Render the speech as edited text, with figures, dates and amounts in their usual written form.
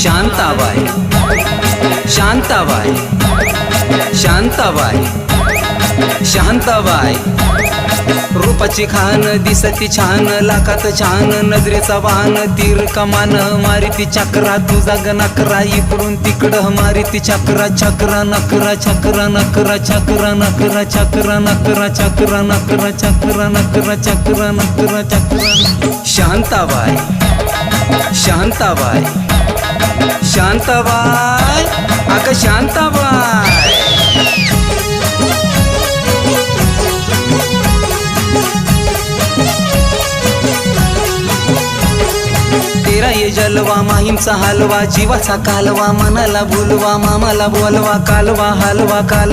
शांताबाई शांताबाई शांताबाई शांताबाई रूपाची खान दिसती छान लाखात छान नजरेचा वाहन तीर कमान मारिती चक्रा तुझा गणकरा इकडून तिकडं मारिती चक्रा चक्रा नकरा चक्रा नकरा चक्रा नकरा चक्रा नकरा चक्रा नकरा चक्रा नकरा चक्रा नकरा चक्रा शांताबाई शांताबाई शांताबाई अगं शांताबाई तेरा ये जलवा माहीमचा हलवा जीवाचा कालवा मनाला बोलवा मामाला बोलवा कालवा हलवा काल